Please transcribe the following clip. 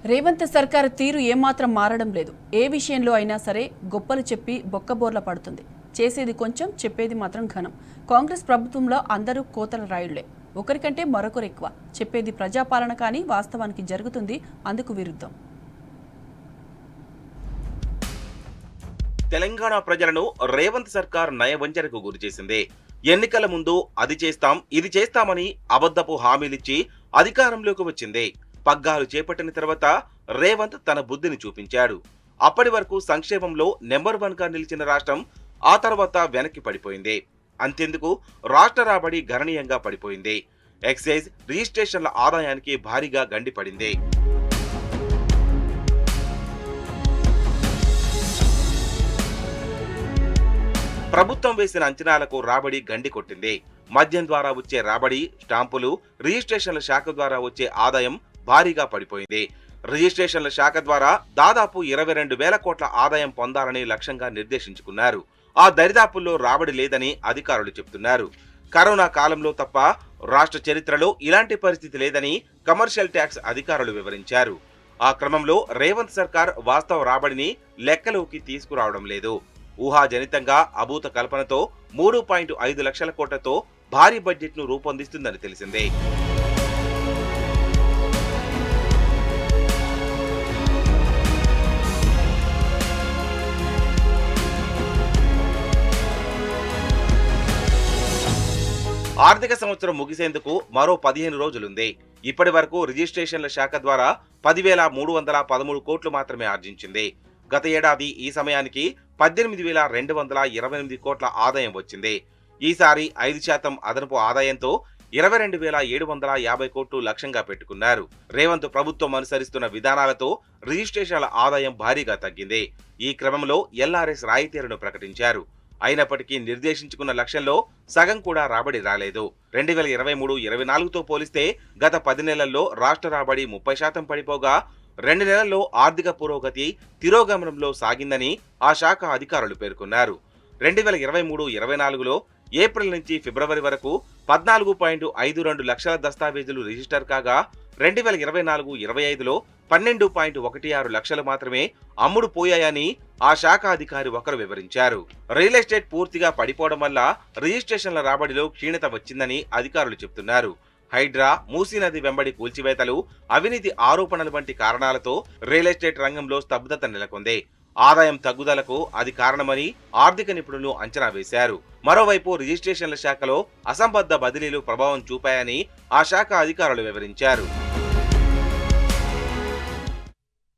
రేవంత్ సర్కారు తీరు ఏమాత్రం మారడం లేదు. ఏ విషయంలో అయినా సరే గొప్పలు చెప్పి బొక్కబోర్ల పడుతుంది. చేసేది కొంచెం, చెప్పేది మాత్రం ఘనం. కాంగ్రెస్ ప్రభుత్వంలో అందరూ కోతల రాయుళ్లే. ఒకరికంటే మరొకరు ఎక్కువ. చెప్పేది ప్రజాపాలన కానీ వాస్తవానికి జరుగుతుంది అందుకు విరుద్ధం. తెలంగాణ ప్రజలను రేవంత్ సర్కార్ నయవంచనకు గురిచేసింది. ఎన్నికల ముందు అది చేస్తాం ఇది చేస్తామని అబద్ధపు హామీలిచ్చి అధికారంలోకి వచ్చింది. పగ్గాలు చేపట్టిన తర్వాత రేవంత్ తన బుద్ధిని చూపించాడు. అప్పటి వరకు సంక్షేమంలో నెంబర్ 1 గా నిలిచిన రాష్ట్రం ఆ తర్వాత వెనక్కి పడిపోయింది. అంతెందుకు రాష్ట్ర రాబడి గణనీయంగా పడిపోయింది. ఎక్సైజ్ రిజిస్ట్రేషన్ల ఆదాయానికి భారీగా గండిపడింది. ప్రభుత్వం వేసిన అంచనాలకు రాబడి గండి కొట్టింది. మద్యం ద్వారా వచ్చే రాబడి, స్టాంపులు, రిజిస్ట్రేషన్ల శాఖ ద్వారా వచ్చే ఆదాయం భారీగా పడిపోయింది. రిజిస్ట్రేషన్ల శాఖ ద్వారా దాదాపు 22,000 కోట్ల ఆదాయం పొందాలని లక్ష్యంగా నిర్దేశించుకున్నారు. ఆ దరిదాపుల్లో రాబడి లేదని అధికారులు చెబుతున్నారు. కరోనా కాలంలో తప్ప రాష్ట్ర చరిత్రలో ఇలాంటి పరిస్థితి లేదని కమర్షియల్ ట్యాక్స్ అధికారులు వివరించారు. ఆ క్రమంలో రేవంత్ సర్కార్ వాస్తవ రాబడిని లెక్కలోకి తీసుకురావడం లేదు. ఊహాజనితంగా అభూత కల్పనతో 3.5 లక్షల కోట్లతో భారీ బడ్జెట్ ను రూపొందిస్తుందని తెలిసిందే. ఆర్థిక సంవత్సరం ముగిసేందుకు మరో 15 రోజులుంది. ఇప్పటి వరకు రిజిస్ట్రేషన్ల శాఖ ద్వారా 10,313 కోట్లు మాత్రమే ఆర్జించింది. గత ఏడాది ఈ సమయానికి 18,228 కోట్ల ఆదాయం వచ్చింది. ఈసారి 5% అదనపు ఆదాయంతో 22,750 కోట్లు లక్ష్యంగా పెట్టుకున్నారు. రేవంత్ ప్రభుత్వం అనుసరిస్తున్న విధానాలతో రిజిస్ట్రేషన్ల ఆదాయం భారీగా తగ్గింది. ఈ క్రమంలో ఎల్ఆర్ఎస్ రాయితీలను ప్రకటించారు. అయినప్పటికీ నిర్దేశించుకున్న లక్ష్యంలో సగం కూడా రాబడి రాలేదు. 2023-24తో పోలిస్తే గత 10 నెలల్లో రాష్ట్ర రాబడి 30% పడిపోగా 2 నెలల్లో ఆర్థిక పురోగతి తిరోగమనంలో సాగిందని ఆ శాఖ అధికారులు పేర్కొన్నారు. 2023-24లో ఏప్రిల్ నుంచి ఫిబ్రవరి వరకు 14.52 లక్షల దస్తావేజులు రిజిస్టర్ కాగా 2024-25లో 12.16 లక్షలు మాత్రమే అమ్ముడు పోయాయని ఆ శాఖ అధికారి ఒకరు వివరించారు. రియల్ ఎస్టేట్ పూర్తిగా పడిపోవడం వల్ల రిజిస్ట్రేషన్ల రాబడిలో క్షీణత వచ్చిందని అధికారులు చెబుతున్నారు. హైడ్రా, మూసీ నది వెంబడి కూల్చివేతలు, అవినీతి ఆరోపణల వంటి కారణాలతో రియల్ ఎస్టేట్ రంగంలో స్తబ్దత నెలకొంది. ఆదాయం తగ్గుదలకు అది కారణమని ఆర్థిక నిపుణులు అంచనా వేశారు. మరోవైపు రిజిస్ట్రేషన్ల శాఖలో అసంబద్ధ బదిలీలు ప్రభావం చూపాయని ఆ శాఖ అధికారులు వివరించారు.